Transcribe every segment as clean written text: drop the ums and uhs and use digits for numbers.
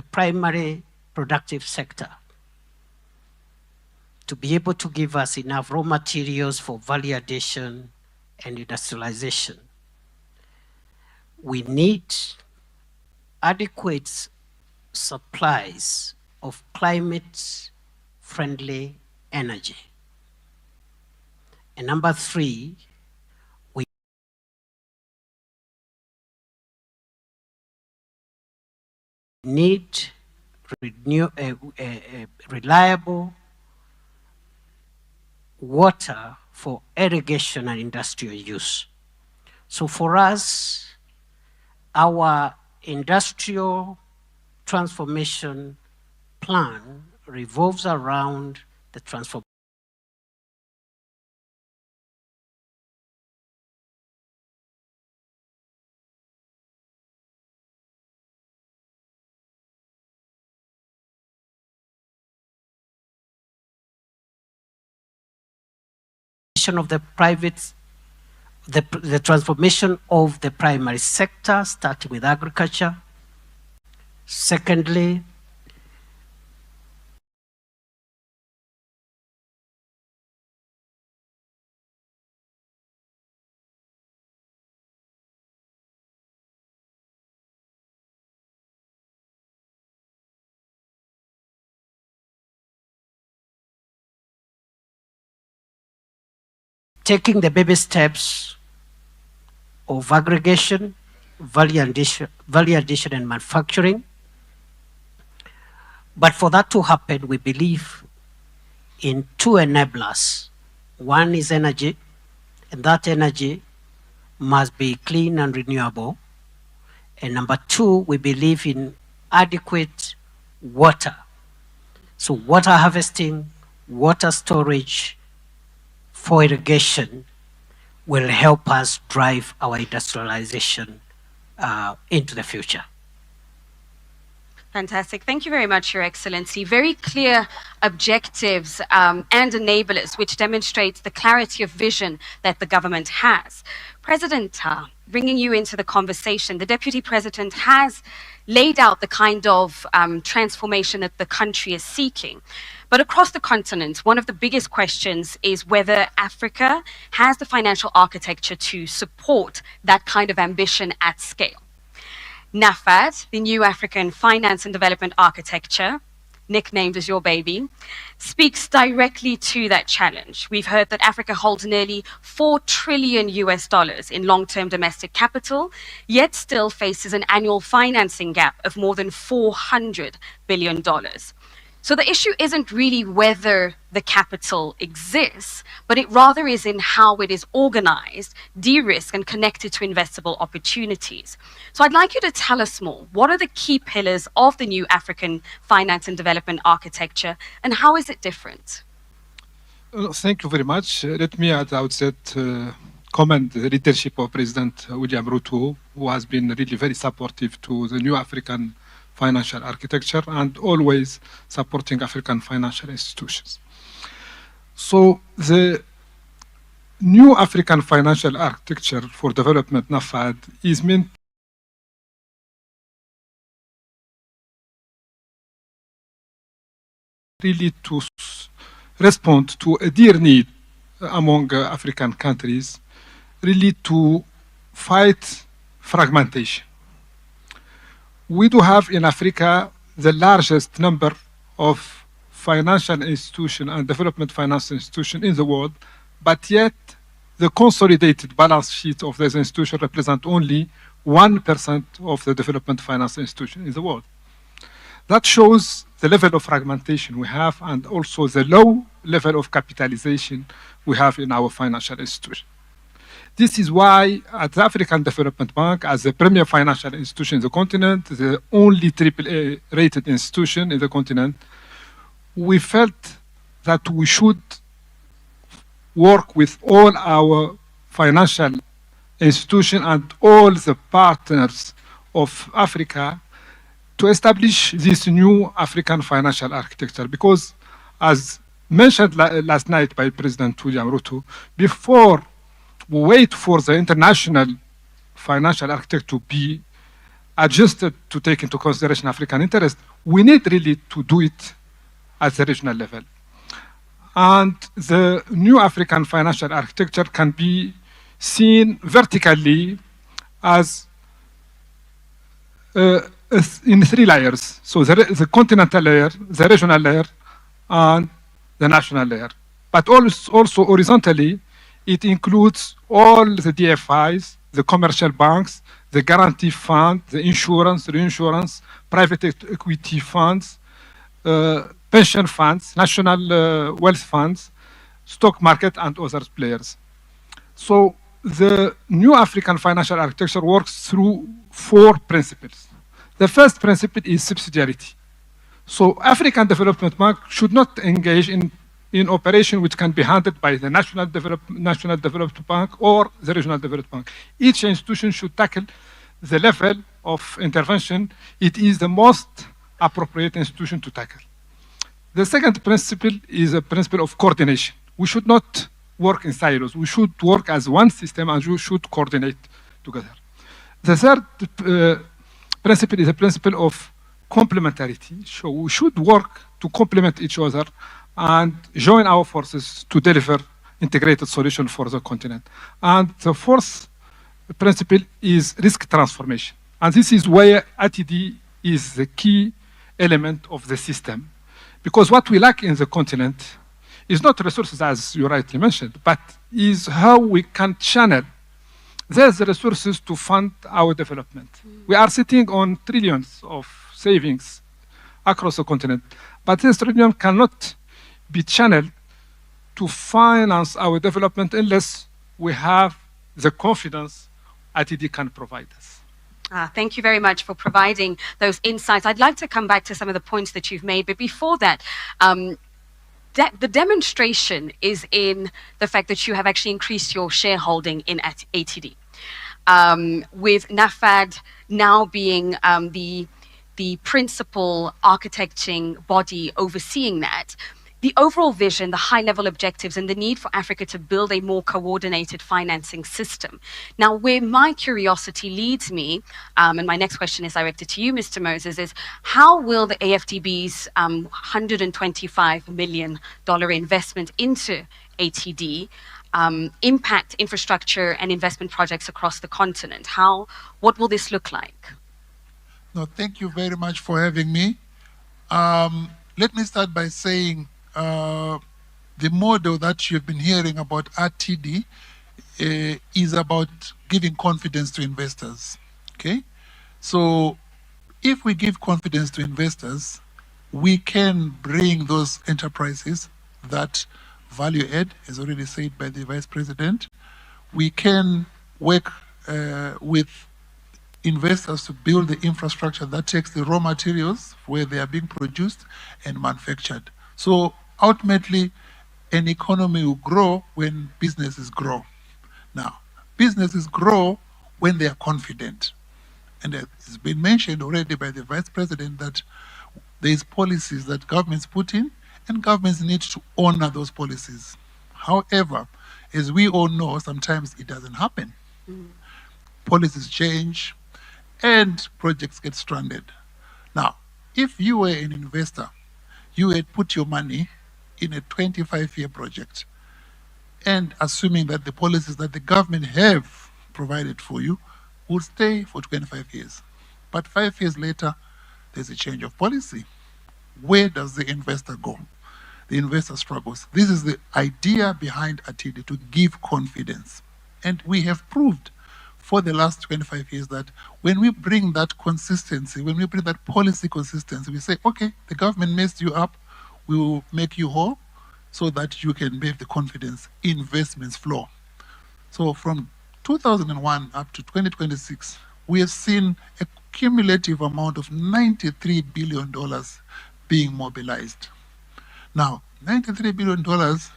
the primary productive sector, to be able to give us enough raw materials for value addition and industrialization. We need adequate supplies of climate-friendly energy. And number three, we need reliable water for irrigation and industrial use. So for us, our industrial transformation plan revolves around the transformation of the private, the transformation of the primary sector, starting with agriculture. Secondly, taking the baby steps of aggregation, value addition and manufacturing. But for that to happen, we believe in two enablers. One is energy, and that energy must be clean and renewable. And number two, we believe in adequate water. So water harvesting, water storage for irrigation will help us drive our industrialization into the future. Fantastic. Thank you very much, Your Excellency. Very clear objectives and enablers, which demonstrates the clarity of vision that the government has. President Ta, bringing you into the conversation, the Deputy President has laid out the kind of transformation that the country is seeking. But across the continent, one of the biggest questions is whether Africa has the financial architecture to support that kind of ambition at scale. NAFAD, the New African Finance and Development Architecture, nicknamed as your baby, speaks directly to that challenge. We've heard that Africa holds nearly $4 trillion in long-term domestic capital, yet still faces an annual financing gap of more than $400 billion. So the issue isn't really whether the capital exists, but it rather is in how it is organized, de-risked, and connected to investable opportunities. So I'd like you to tell us more. What are the key pillars of the new African finance and development architecture, and how is it different? Thank you very much. Let me at the outset commend the leadership of President William Ruto, who has been really very supportive to the new African financial architecture and always supporting African financial institutions. So the new African financial architecture for development, NAFAD, is meant really to respond to a dear need among African countries, really to fight fragmentation. We do have in Africa the largest number of financial institutions and development finance institutions in the world, but yet the consolidated balance sheet of these institutions represent only 1% of the development finance institutions in the world. That shows the level of fragmentation we have and also the low level of capitalization we have in our financial institutions. This is why at the African Development Bank, as the premier financial institution in the continent, the only AAA rated institution in the continent, we felt that we should work with all our financial institutions and all the partners of Africa to establish this new African financial architecture. Because as mentioned last night by President William Ruto, before we wait for the international financial architecture to be adjusted to take into consideration African interest, we need really to do it at the regional level. And the new African financial architecture can be seen vertically as in three layers. So the continental layer, the regional layer, and the national layer. But also horizontally, it includes all the DFIs, the commercial banks, the guarantee fund, the insurance, reinsurance, private equity funds, pension funds, national wealth funds, stock market, and other players. So the new African financial architecture works through 4 principles. The first principle is subsidiarity. So African Development Bank should not engage in operation which can be handled by the National Development Bank or the Regional Development Bank. Each institution should tackle the level of intervention it is the most appropriate institution to tackle. The second principle is a principle of coordination. We should not work in silos. We should work as one system and we should coordinate together. The third principle is a principle of complementarity. So we should work to complement each other and join our forces to deliver integrated solution for the continent. And the fourth principle is risk transformation. And this is where Atidi is the key element of the system. Because what we lack in the continent is not resources, as you rightly mentioned, but is how we can channel those resources to fund our development. We are sitting on trillions of savings across the continent, but this trillion cannot be channeled to finance our development unless we have the confidence Atidi can provide us. Thank you very much for providing those insights. I'd like to come back to some of the points that you've made, but before that, the demonstration is in the fact that you have actually increased your shareholding in Atidi, with NAFAD now being the principal architecting body overseeing that. The overall vision, the high-level objectives, and the need for Africa to build a more coordinated financing system. Now, where my curiosity leads me, and my next question is directed to you, Mr. Moses, is how will the AFDB's $125 million investment into ATD impact infrastructure and investment projects across the continent? What will this look like? No, thank you very much for having me. Let me start by saying the model that you've been hearing about Atidi is about giving confidence to investors. Okay, so if we give confidence to investors, we can bring those enterprises that value add, as already said by the Vice President. We can work with investors to build the infrastructure that takes the raw materials where they are being produced and manufactured. So ultimately, an economy will grow when businesses grow. Now, businesses grow when they are confident. And it's been mentioned already by the Vice President that there's policies that governments put in, and governments need to honor those policies. However, as we all know, sometimes it doesn't happen. Policies change, and projects get stranded. Now, if you were an investor, you had put your money in a 25-year project, and assuming that the policies that the government have provided for you will stay for 25 years. But 5 years later, there's a change of policy. Where does the investor go? The investor struggles. This is the idea behind Atidi, to give confidence. And we have proved for the last 25 years that when we bring that consistency, when we bring that policy consistency, we say, okay, the government messed you up, we will make you whole so that you can make the confidence investments flow. So from 2001 up to 2026, we have seen a cumulative amount of $93 billion being mobilized. Now, $93 billion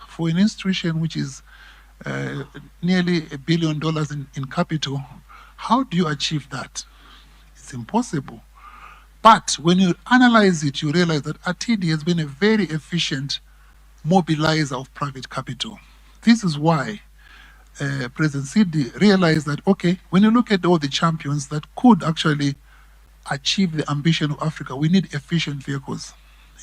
for an institution which is nearly $1 billion in capital, how do you achieve that? It's impossible. But when you analyze it, you realize that Atidi has been a very efficient mobilizer of private capital. This is why President Sidi realized that, okay, when you look at all the champions that could actually achieve the ambition of Africa, we need efficient vehicles.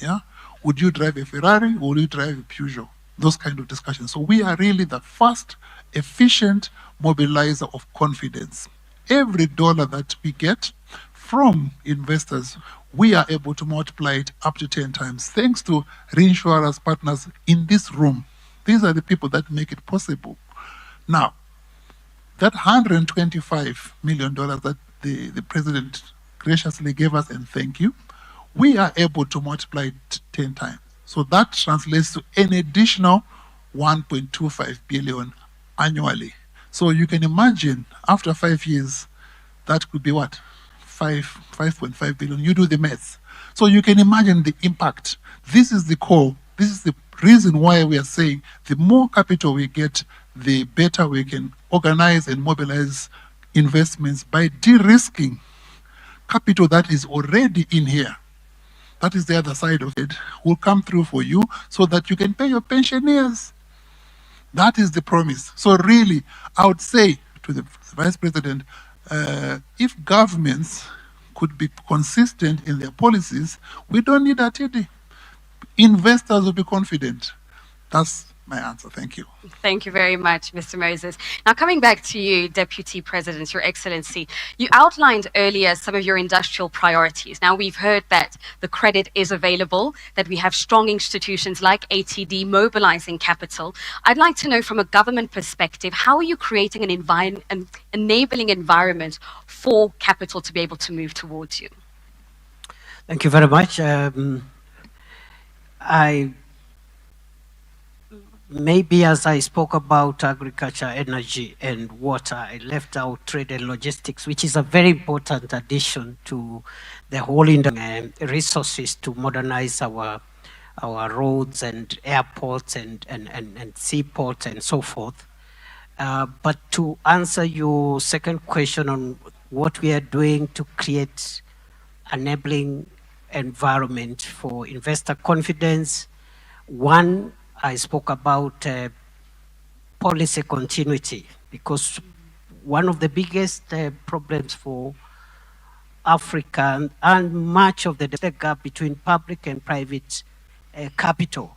Yeah? Would you drive a Ferrari or would you drive a Peugeot? Those kind of discussions. So we are really the first efficient mobilizer of confidence. Every dollar that we get from investors, we are able to multiply it up to 10 times, thanks to reinsurers partners in this room. These are the people that make it possible. Now, that $125 million that the president graciously gave us, and thank you, we are able to multiply it 10 times. So that translates to an additional 1.25 billion annually. So you can imagine after 5 years, that could be what? 5.5 billion. You do the math. So you can imagine the impact. This is the core. This is the reason why we are saying the more capital we get, the better we can organize and mobilize investments by de-risking capital that is already in here. That is the other side of it, will come through for you so that you can pay your pensioners. That is the promise. So really, I would say to the Vice President, if governments could be consistent in their policies, we don't need Atidi. Investors will be confident. That's my answer. Thank you. Thank you very much, Mr. Moses. Now, coming back to you, Deputy President, Your Excellency, you outlined earlier some of your industrial priorities. Now, we've heard that the credit is available, that we have strong institutions like ATD mobilizing capital. I'd like to know from a government perspective, how are you creating an enabling environment for capital to be able to move towards you? Thank you very much. Maybe as I spoke about agriculture, energy, and water, I left out trade and logistics, which is a very important addition to the whole resources to modernize our roads and airports and seaports and so forth. But to answer your second question on what we are doing to create enabling environment for investor confidence, one, I spoke about policy continuity, because one of the biggest problems for Africa and much of the gap between public and private capital,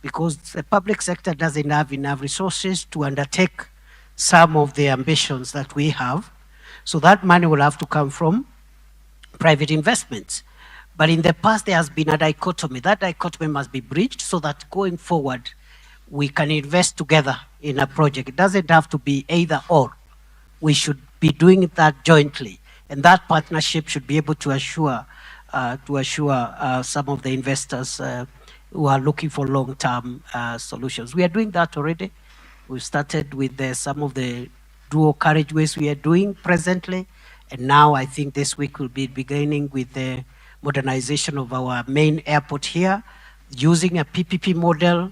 because the public sector doesn't have enough resources to undertake some of the ambitions that we have. So that money will have to come from private investments. But in the past, there has been a dichotomy. That dichotomy must be bridged so that going forward, we can invest together in a project. It doesn't have to be either or. We should be doing that jointly. And that partnership should be able to assure some of the investors who are looking for long-term solutions. We are doing that already. We've started with some of the dual carriageways we are doing presently. And now I think this week we'll be beginning with the modernization of our main airport here, using a PPP model,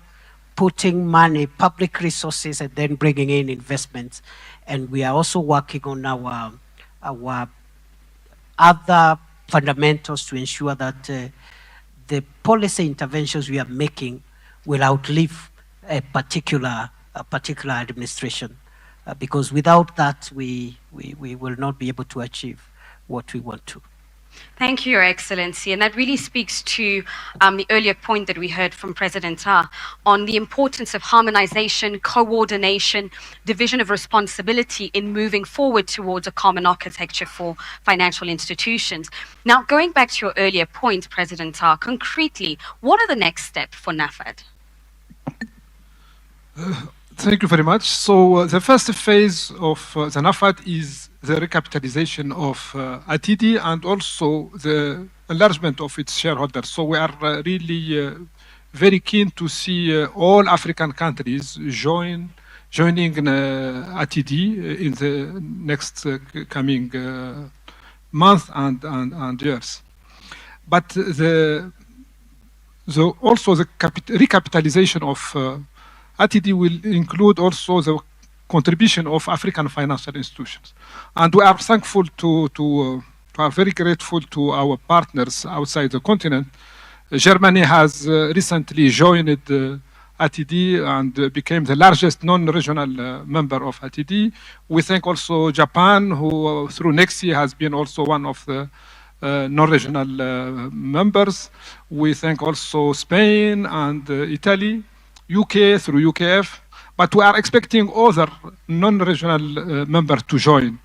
putting money, public resources, and then bringing in investments. And we are also working on our other fundamentals to ensure that the policy interventions we are making will outlive a particular administration. Because without that, we will not be able to achieve what we want to. Thank you, Your Excellency. And that really speaks to the earlier point that we heard from President Ta on the importance of harmonization, coordination, division of responsibility in moving forward towards a common architecture for financial institutions. Now, going back to your earlier point, President Ta, concretely, what are the next steps for NAFAD? Thank you very much. So the first phase of the NAFAD is the recapitalization of Atidi and also the enlargement of its shareholders. So we are really very keen to see all African countries joining Atidi in the next coming months and years. But also the recapitalization of Atidi will include also the contribution of African financial institutions. And we are thankful are very grateful to our partners outside the continent. Germany has recently joined Atidi and became the largest non-regional member of Atidi. We thank also Japan, who through Nexi has been also one of the non-regional members. We thank also Spain and Italy, UK through UKF, but we are expecting other non-regional members to join.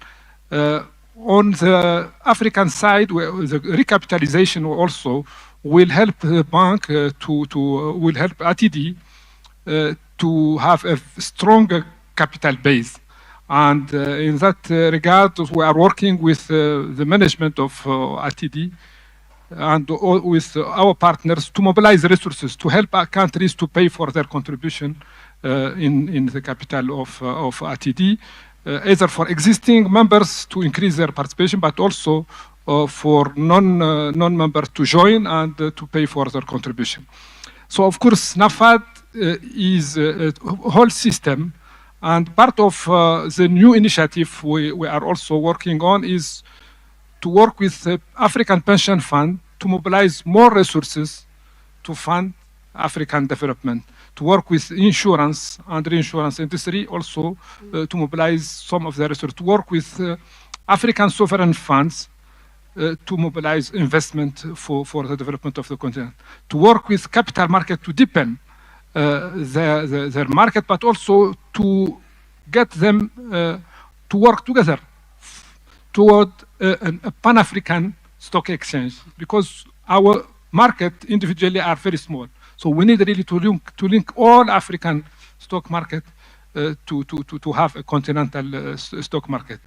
On the African side, the recapitalization also will help the bank will help Atidi to have a stronger capital base. And in that regard, we are working with the management of Atidi and with our partners to mobilize resources to help our countries to pay for their contribution in the capital of Atidi, either for existing members to increase their participation, but also for non-members to join and to pay for their contribution. So, of course, NAFAD is a whole system, and part of the new initiative we are also working on is to work with the African Pension Fund to mobilize more resources to fund African development, to work with insurance and reinsurance industry also to mobilize some of the resources, to work with African sovereign funds to mobilize investment for the development of the continent, to work with capital market to deepen their market, but also to get them to work together toward a Pan-African stock exchange, because our market individually are very small. So we need really to link all African stock market to have a continental stock market.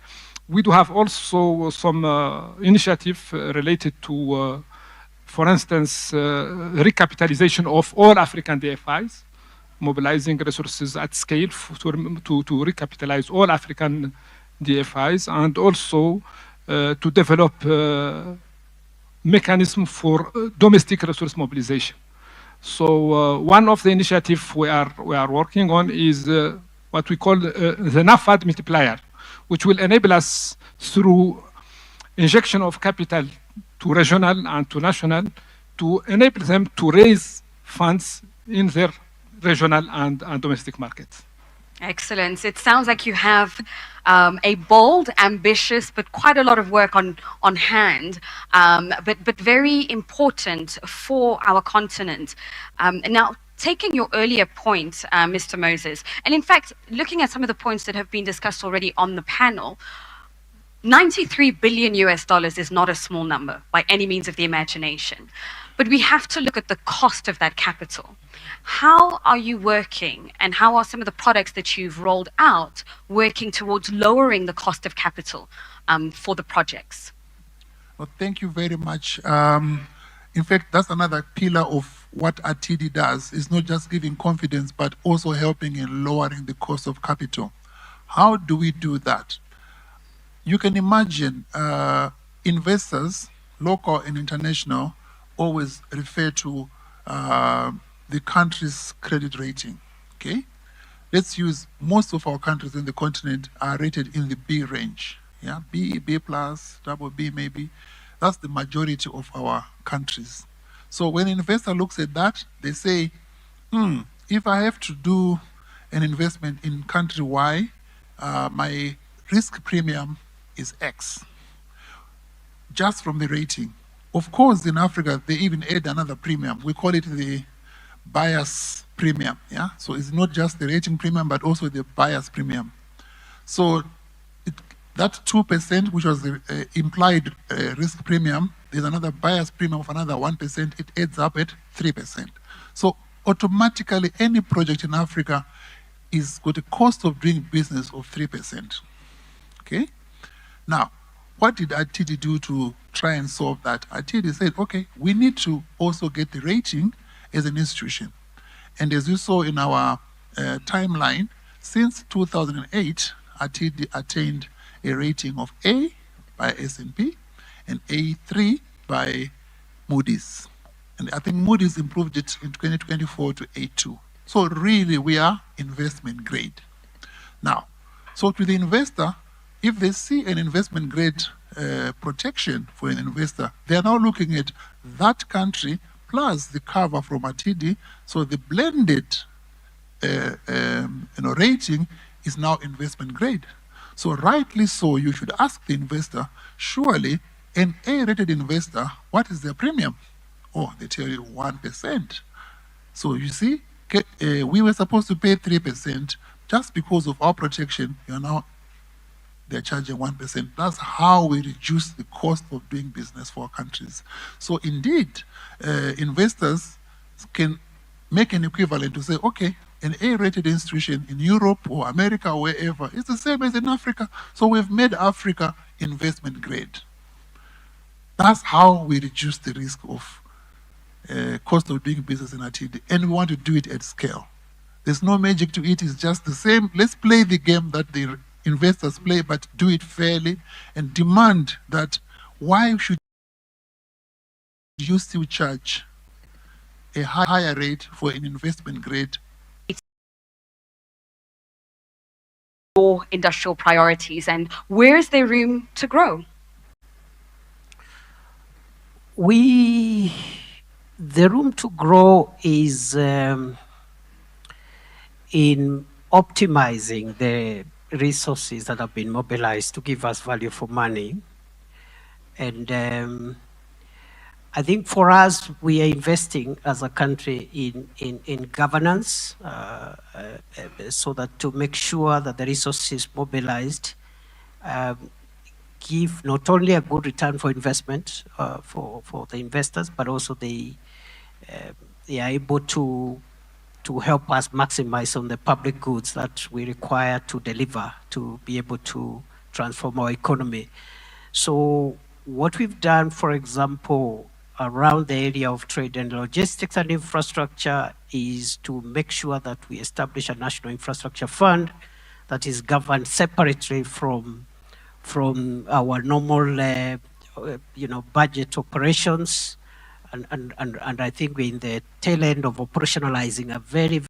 We do have also some initiative related to, for instance, recapitalization of all African DFIs, mobilizing resources at scale to recapitalize all African DFIs, and also to develop mechanism for domestic resource mobilization. So one of the initiatives we are working on is what we call the NAFAD multiplier, which will enable us through injection of capital to regional and to national to enable them to raise funds in their regional and domestic markets. Excellent. It sounds like you have a bold, ambitious, but quite a lot of work on hand, but very important for our continent. Now, taking your earlier point, Mr. Moses, and in fact, looking at some of the points that have been discussed already on the panel, $93 billion is not a small number by any means of the imagination. But we have to look at the cost of that capital. How are you working, and how are some of the products that you've rolled out working towards lowering the cost of capital for the projects? Well, thank you very much. In fact, that's another pillar of what Atidi does. It's not just giving confidence, but also helping in lowering the cost of capital. How do we do that? You can imagine investors, local and international, always refer to the country's credit rating, okay? Let's use, most of our countries in the continent are rated in the B range, yeah? B, B plus, double B maybe. That's the majority of our countries. So when an investor looks at that, they say, if I have to do an investment in country Y, my risk premium is X, just from the rating. Of course, in Africa, they even add another premium. We call it the bias premium, yeah? So it's not just the rating premium, but also the bias premium. So that 2%, which was the implied risk premium, there's another bias premium of another 1%, it adds up at 3%. So automatically, any project in Africa is got a cost of doing business of 3%, okay? Now, what did Atidi do to try and solve that? Atidi said, okay, we need to also get the rating as an institution. And as you saw in our timeline, since 2008, Atidi attained a rating of A by S&P and A3 by Moody's. And I think Moody's improved it in 2024 to A2. So really, we are investment grade. Now, so to the investor, if they see an investment grade protection for an investor, they are now looking at that country plus the cover from Atidi. So the blended rating is now investment grade. So rightly so, you should ask the investor, surely an A-rated investor, what is their premium? Oh, they tell you 1%. So you see, we were supposed to pay 3%. Just because of our protection, they're charging 1%. That's how we reduce the cost of doing business for our countries. So indeed, investors can make an equivalent to say, okay, an A-rated institution in Europe or America or wherever, it's the same as in Africa. So we've made Africa investment grade. That's how we reduce the risk of cost of doing business in Atidi, and we want to do it at scale. There's no magic to it, it's just the same. Let's play the game that the investors play, but do it fairly and demand that why should you still charge a higher rate for an investment grade? Your industrial priorities, and where is there room to grow? The room to grow is in optimizing the resources that have been mobilized to give us value for money. And I think for us, we are investing as a country in governance so that to make sure that the resources mobilized give not only a good return for investment for the investors, but also they are able to help us maximize on the public goods that we require to deliver to be able to transform our economy. So what we've done, for example, around the area of trade and logistics and infrastructure is to make sure that we establish a national infrastructure fund that is governed separately from our normal budget operations. And I think we're in the tail end of operationalizing a very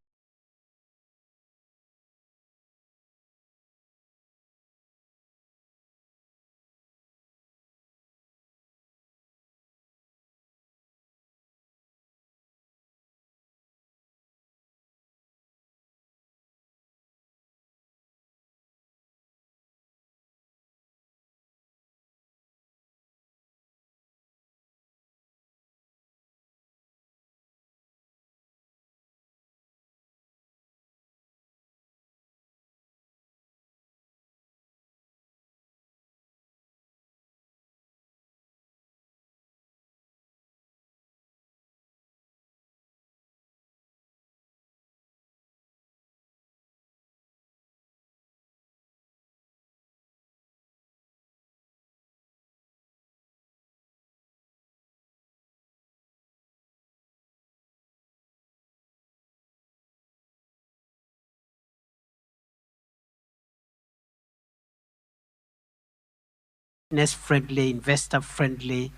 business-friendly, investor-friendly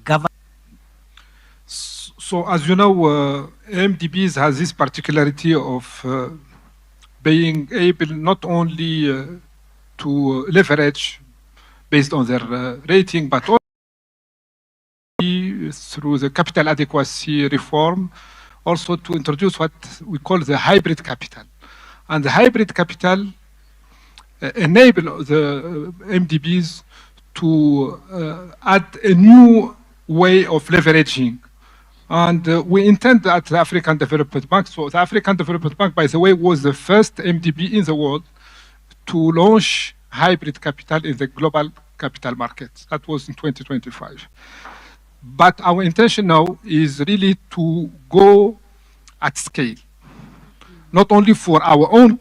government. So as you know, MDBs has this particularity of being able not only to leverage based on their rating, but also through the capital adequacy reform, also to introduce what we call the hybrid capital. And the hybrid capital enable the MDBs to add a new way of leveraging. And we intend at the African Development Bank. So the African Development Bank, by the way, was the first MDB in the world to launch hybrid capital in the global capital markets. That was in 2025. But our intention now is really to go at scale, not only for our own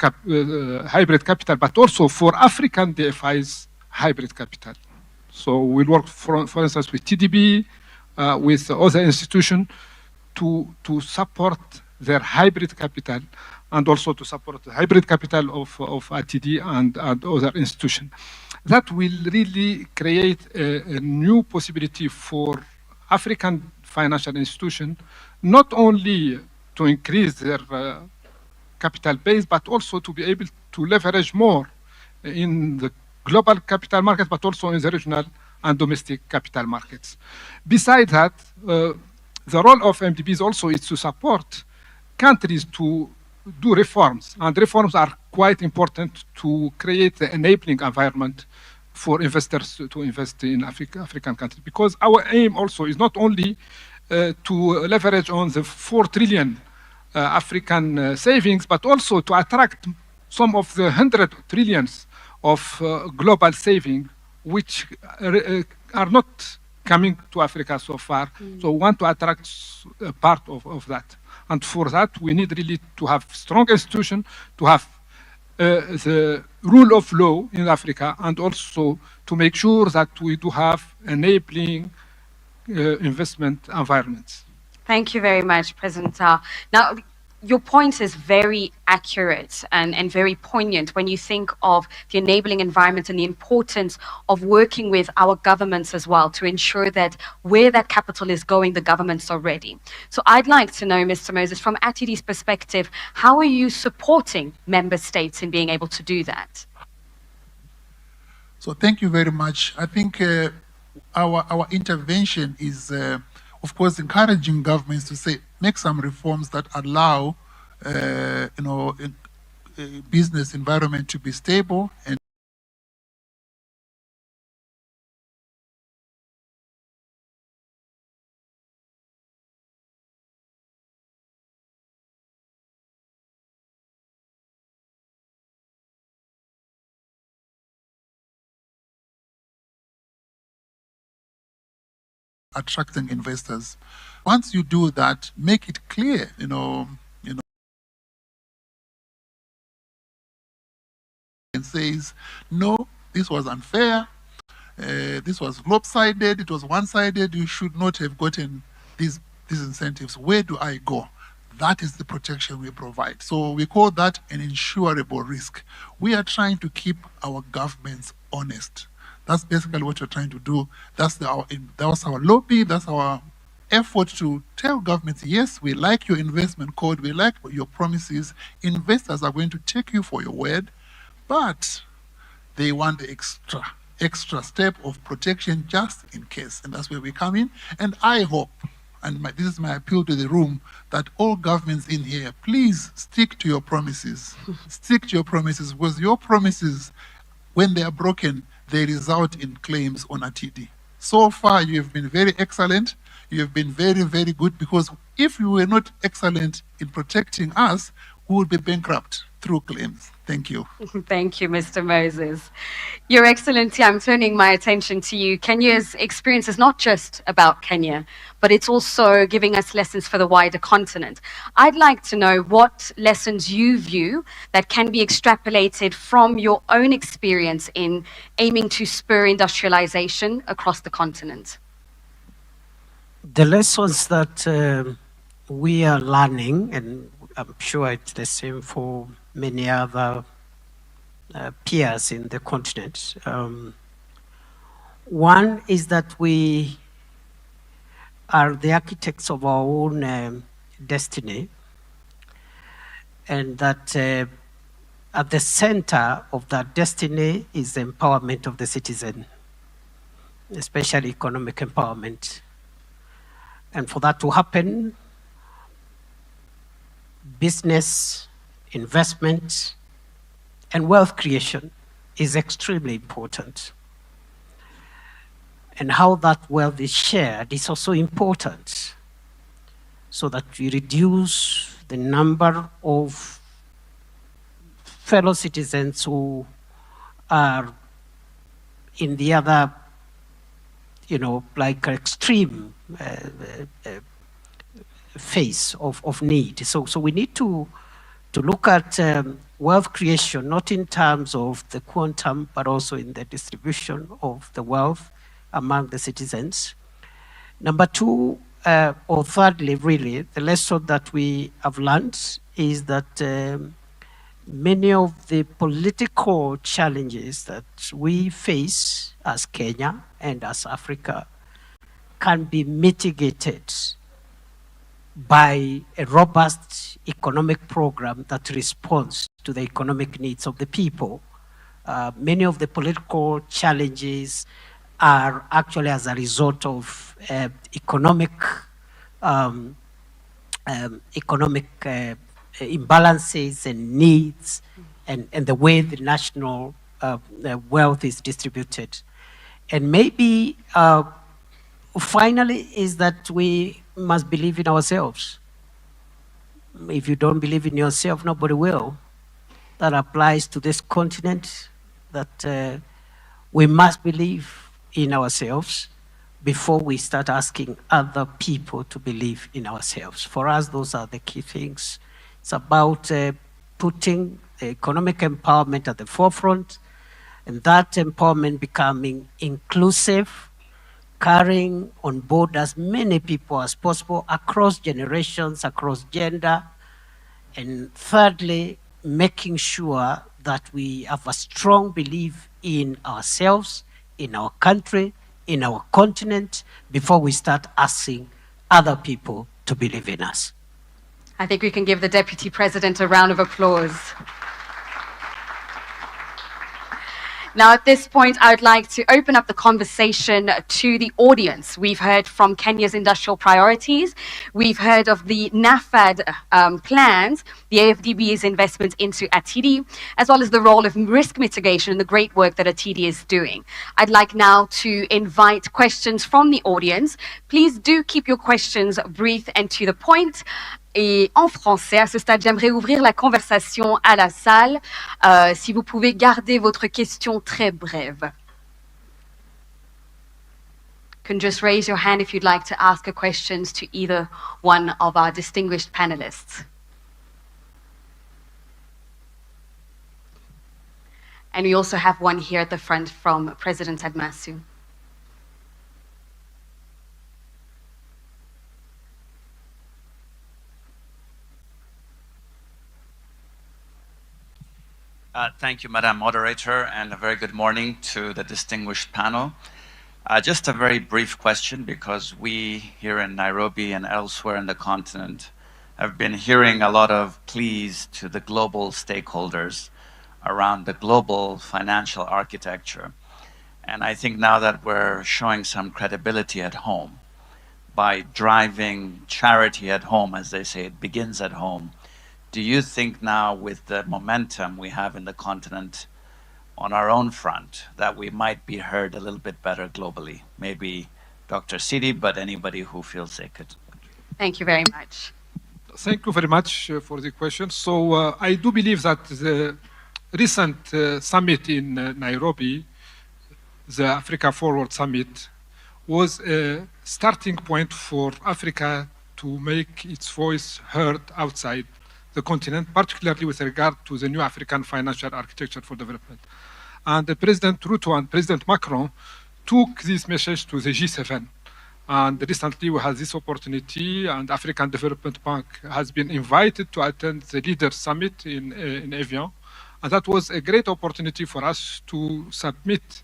hybrid capital, but also for African DFI's hybrid capital. So we'll work, for instance, with TDB, with other institutions to support their hybrid capital and also to support the hybrid capital of Atidi and other institutions. That will really create a new possibility for African financial institutions, not only to increase their capital base, but also to be able to leverage more in the global capital markets, but also in the regional and domestic capital markets. Besides that, the role of MDBs also is to support countries to do reforms, and reforms are quite important to create the enabling environment for investors to invest in African countries. Because our aim also is not only to leverage on the 4 trillion African savings, but also to attract some of the 100 trillions of global saving, which are not coming to Africa so far. So we want to attract a part of that. And for that, we need really to have strong institutions, to have the rule of law in Africa, and also to make sure that we do have enabling investment environments. Thank you very much, President Tah. Now, your point is very accurate and very poignant when you think of the enabling environment and the importance of working with our governments as well to ensure that where that capital is going, the governments are ready. So I'd like to know, Mr. Moses, from Atidi's perspective, how are you supporting member states in being able to do that? So thank you very much. I think our intervention is, of course, encouraging governments to say, make some reforms that allow, business environment to be stable and attracting investors. Once you do that, make it clear, and says, no, this was unfair, this was lopsided, it was one-sided, you should not have gotten these incentives. Where do I go? That is the protection we provide. So we call that an insurable risk. We are trying to keep our governments honest. That's basically what we're trying to do. That's our lobby, that's our effort to tell governments, yes, we like your investment code, we like your promises. Investors are going to take you for your word, but they want the extra step of protection just in case. And that's where we come in. And I hope, and this is my appeal to the room, that all governments in here, please stick to your promises. Stick to your promises, because your promises, when they are broken, they result in claims on Atidi. So far, you have been very excellent. You have been very, very good, because if you were not excellent in protecting us, we would be bankrupt through claims. Thank you. Thank you, Mr. Moses. Your Excellency, I'm turning my attention to you. Kenya's experience is not just about Kenya, but it's also giving us lessons for the wider continent. I'd like to know what lessons you view that can be extrapolated from your own experience in aiming to spur industrialization across the continent. The lessons that we are learning, and I'm sure it's the same for many other peers in the continent. One is that we are the architects of our own destiny, and that at the center of that destiny is the empowerment of the citizen, especially economic empowerment. And for that to happen, business, investment, and wealth creation is extremely important. And how that wealth is shared is also important, so that we reduce the number of fellow citizens who are in the other, like extreme phase of need. So we need to look at wealth creation, not in terms of the quantum, but also in the distribution of the wealth among the citizens. Number two, or thirdly, really, the lesson that we have learned is that many of the political challenges that we face as Kenya and as Africa can be mitigated by a robust economic program that responds to the economic needs of the people. Many of the political challenges are actually as a result of economic imbalances and needs, and the way the national wealth is distributed. And maybe finally is that we must believe in ourselves. If you don't believe in yourself, nobody will. That applies to this continent, that we must believe in ourselves before we start asking other people to believe in ourselves. For us, those are the key things. It's about putting economic empowerment at the forefront, and that empowerment becoming inclusive, carrying on board as many people as possible across generations, across gender, and thirdly, making sure that we have a strong belief in ourselves, in our country, in our continent, before we start asking other people to believe in us. I think we can give the Deputy President a round of applause. Now, at this point, I would like to open up the conversation to the audience. We've heard from Kenya's industrial priorities. We've heard of the NAFAD plans, the AFDB's investments into Atidi, as well as the role of risk mitigation and the great work that Atidi is doing. I'd like now to invite questions from the audience. Please do keep your questions brief and to the point. Et en français, à ce stade, j'aimerais ouvrir la conversation à la salle. Si vous pouvez garder votre question très brève. You can just raise your hand if you'd like to ask a question to either one of our distinguished panelists. And we also have one here at the front from President Admasu. Thank you, Madam Moderator, and a very good morning to the distinguished panel. Just a very brief question, because we here in Nairobi and elsewhere in the continent have been hearing a lot of pleas to the global stakeholders around the global financial architecture. And I think now that we're showing some credibility at home by driving charity at home, as they say, it begins at home. Do you think now, with the momentum we have in the continent on our own front, that we might be heard a little bit better globally? Maybe Dr. Atidi, but anybody who feels they could. Thank you very much. Thank you very much for the question. So I do believe that the recent summit in Nairobi, the Africa Forward Summit, was a starting point for Africa to make its voice heard outside the continent, particularly with regard to the new African financial architecture for development. And President Ruto and President Macron took this message to the G7. And recently we had this opportunity, and African Development Bank has been invited to attend the Leaders Summit in Evian. And that was a great opportunity for us to submit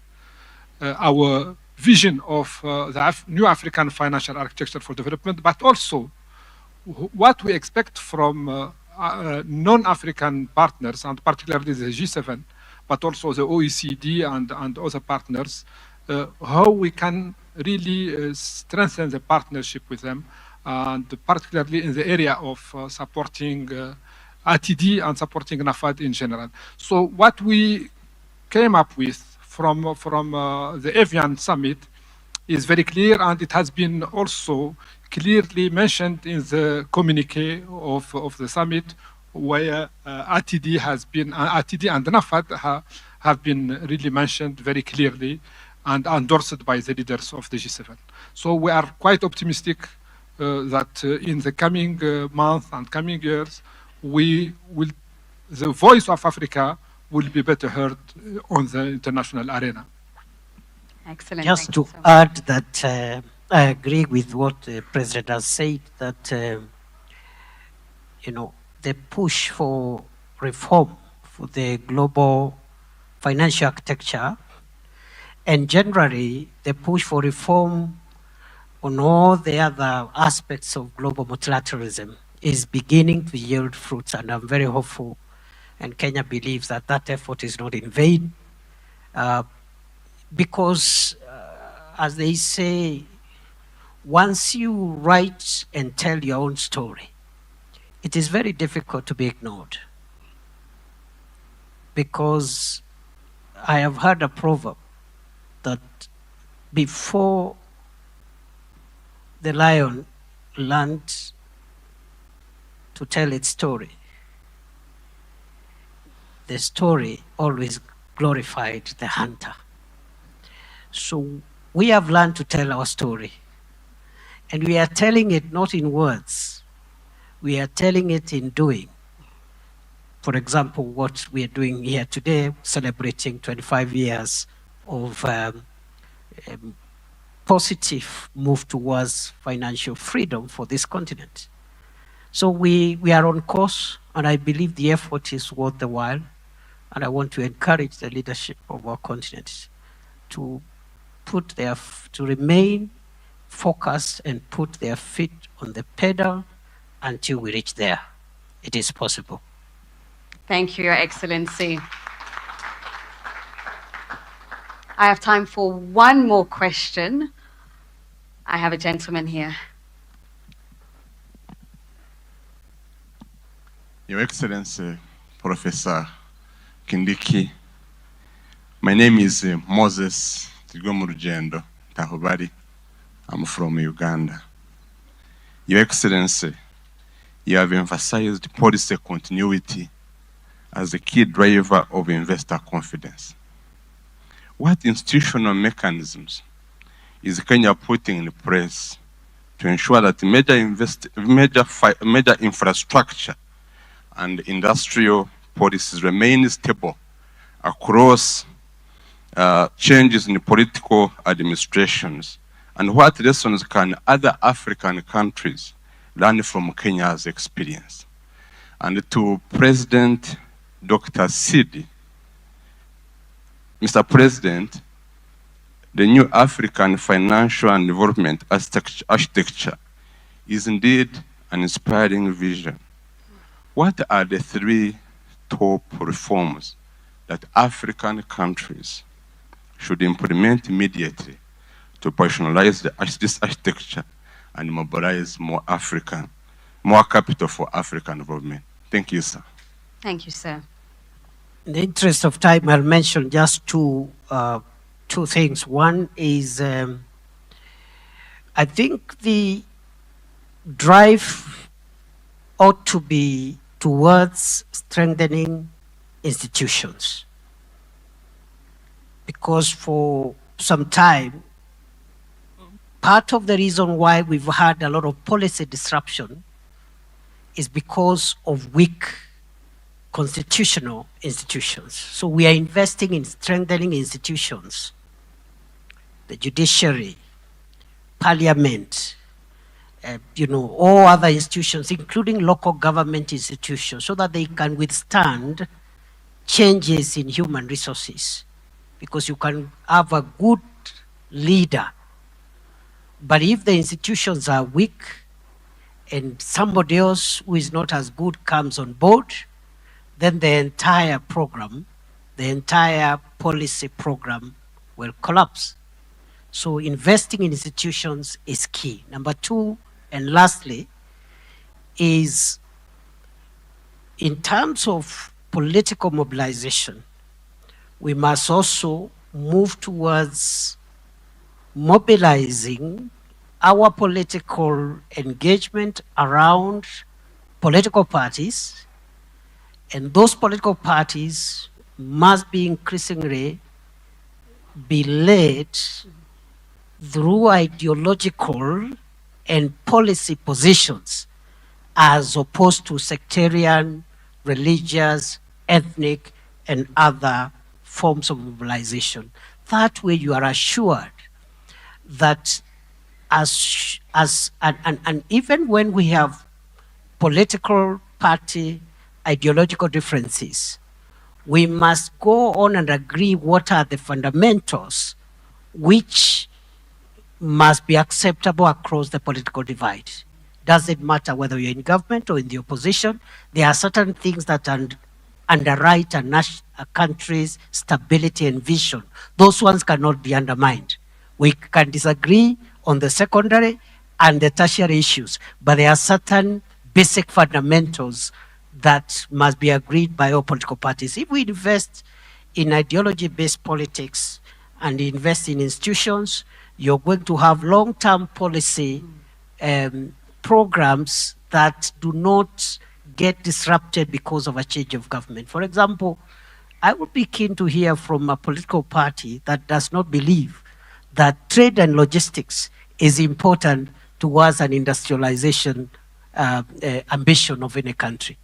our vision of the new African financial architecture for development, but also what we expect from non-African partners, and particularly the G7, but also the OECD and other partners, how we can really strengthen the partnership with them, and particularly in the area of supporting Atidi and supporting NAFAD in general. So what we came up with from the Evian Summit is very clear, and it has been also clearly mentioned in the communique of the summit, where Atidi and NAFAD have been really mentioned very clearly and endorsed by the leaders of the G7. So we are quite optimistic that in the coming months and coming years, the voice of Africa will be better heard on the international arena. Excellent. Just to add that I agree with what the President has said, that the push for reform for the global financial architecture, and generally the push for reform on all the other aspects of global multilateralism, is beginning to yield fruits, and I'm very hopeful, and Kenya believes that that effort is not in vain, because as they say, once you write and tell your own story, it is very difficult to be ignored, because I have heard a proverb that before the lion learned to tell its story, the story always glorified the hunter. So we have learned to tell our story. And we are telling it not in words, we are telling it in doing. For example, what we are doing here today, celebrating 25 years of positive move towards financial freedom for this continent. So we are on course, and I believe the effort is worth the while. And I want to encourage the leadership of our continent to remain focused and put their feet on the pedal until we reach there. It is possible. Thank you, Your Excellency. I have time for one more question. I have a gentleman here. Your Excellency, Professor Kindiki, my name is Moses Tigomurugendo Tahobari. I'm from Uganda. Your Excellency, you have emphasized policy continuity as a key driver of investor confidence. What institutional mechanisms is Kenya putting in place to ensure that major infrastructure and industrial policies remain stable across changes in political administrations? And what lessons can other African countries learn from Kenya's experience? And to President Dr. Atidi, Mr. President, the new African financial and development architecture is indeed an inspiring vision. What are the 3 top reforms that African countries should implement immediately to personalize this architecture and mobilize more capital for African development? Thank you, sir. Thank you, sir. In the interest of time, I'll mention just two things. One is, I think the drive ought to be towards strengthening institutions. Because for some time, part of the reason why we've had a lot of policy disruption is because of weak constitutional institutions. So we are investing in strengthening institutions, the judiciary, parliament, all other institutions, including local government institutions, so that they can withstand changes in human resources. Because you can have a good leader, but if the institutions are weak and somebody else who is not as good comes on board, then the entire program, the entire policy program will collapse. So investing in institutions is key. Number 2, and lastly, is in terms of political mobilization, we must also move towards mobilizing our political engagement around political parties, and those political parties must be increasingly be led through ideological and policy positions as opposed to sectarian, religious, ethnic, and other forms of mobilization. That way you are assured that and even when we have political party ideological differences, we must go on and agree what are the fundamentals which must be acceptable across the political divide. Doesn't matter whether you're in government or in the opposition, there are certain things that underwrite a country's stability and vision. Those ones cannot be undermined. We can disagree on the secondary and the tertiary issues, but there are certain basic fundamentals that must be agreed by all political parties. If we invest in ideology-based politics and invest in institutions, you're going to have long-term policy programs that do not get disrupted because of a change of government. For example, I would be keen to hear from a political party that does not believe that trade and logistics is important towards an industrialization ambition of any country.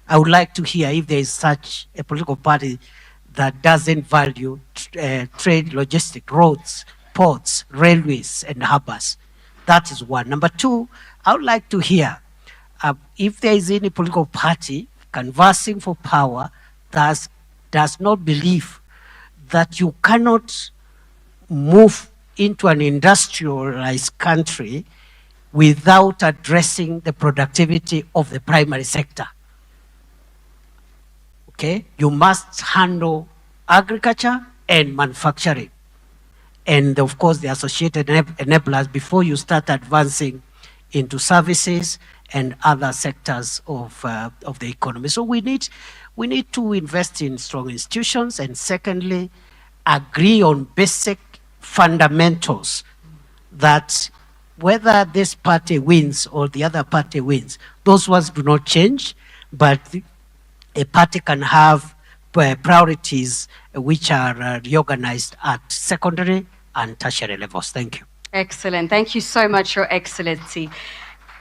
I would like to hear if there is such a political party that doesn't value trade, logistics, roads, ports, railways, and harbors. That is one. Number two, I would like to hear if there is any political party canvassing for power that does not believe that you cannot move into an industrialized country without addressing the productivity of the primary sector. Okay, you must handle agriculture and manufacturing, and of course the associated enablers before you start advancing into services and other sectors of the economy. So we need to invest in strong institutions, and secondly, agree on basic fundamentals that whether this party wins or the other party wins, those ones do not change, but a party can have priorities which are reorganized at secondary and tertiary levels. Thank you. Excellent. Thank you so much, Your Excellency.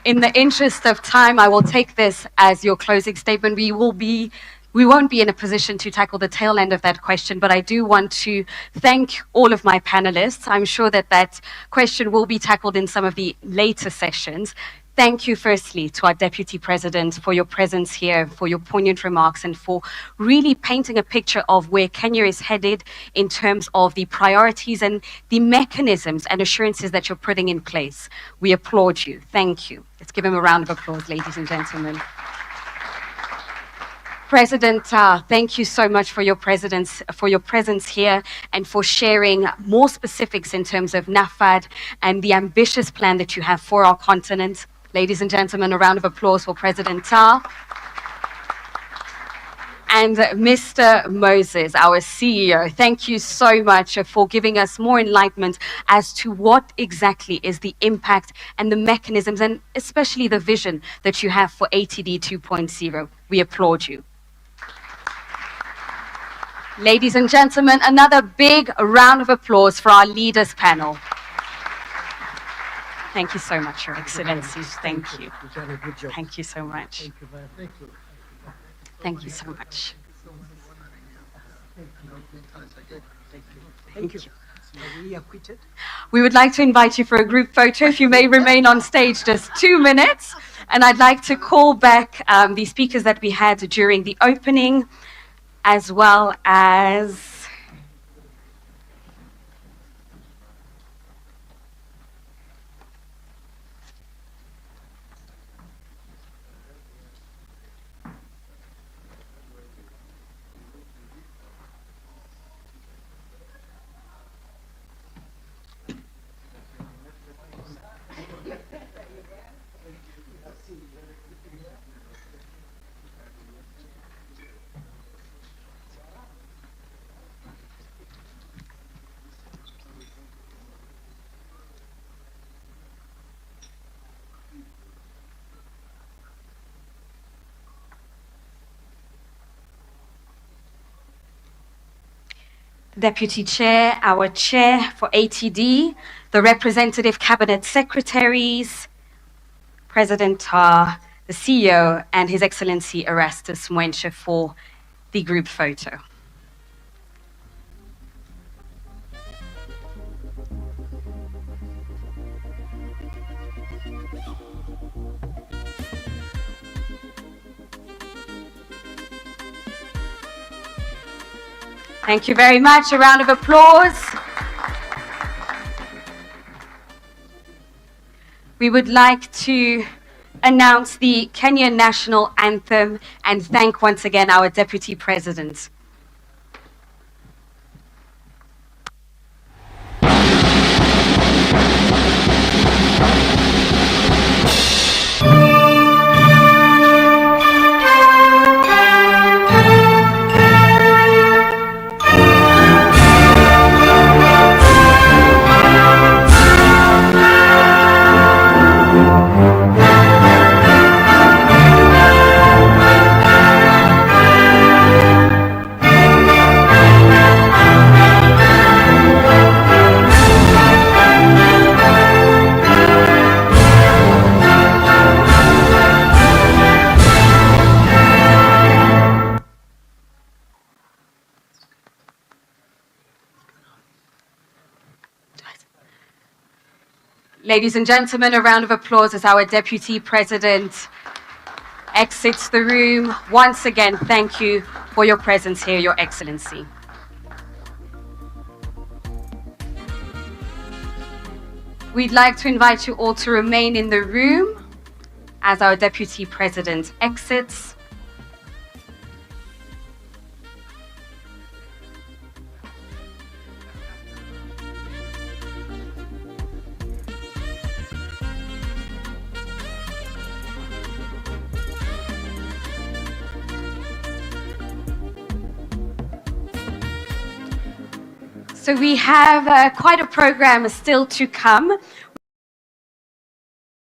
In the interest of time, I will take this as your closing statement. We won't be in a position to tackle the tail end of that question, but I do want to thank all of my panelists. I'm sure that that question will be tackled in some of the later sessions. Thank you, firstly, to our Deputy President for your presence here, for your poignant remarks, and for really painting a picture of where Kenya is headed in terms of the priorities and the mechanisms and assurances that you're putting in place. We applaud you. Thank you. Let's give him a round of applause, ladies and gentlemen. President, thank you so much for your presence here and for sharing more specifics in terms of NAFAD and the ambitious plan that you have for our continent. Ladies and gentlemen, a round of applause for President Ta. And Mr. Moses, our CEO, thank you so much for giving us more enlightenment as to what exactly is the impact and the mechanisms and especially the vision that you have for ATD 2.0. We applaud you. Ladies and gentlemen, another big round of applause for our leaders panel. Thank you so much, Your Excellencies. Thank you. Thank you so much. Thank you so much. Thank you. Are we acquitted? We would like to invite you for a group photo. If you may remain on stage just 2 minutes. And I'd like to call back the speakers that we had during the opening, as well as Deputy Chair, our Chair for ATD, the representative cabinet secretaries, President Ta, the CEO, and His Excellency Erastus Mwenche for the group photo. Thank you very much. A round of applause. We would like to announce the Kenyan national anthem and thank once again our Deputy President. Ladies and gentlemen, a round of applause as our Deputy President exits the room. Once again, thank you for your presence here, Your Excellency. We'd like to invite you all to remain in the room as our Deputy President exits. So we have quite a program still to come.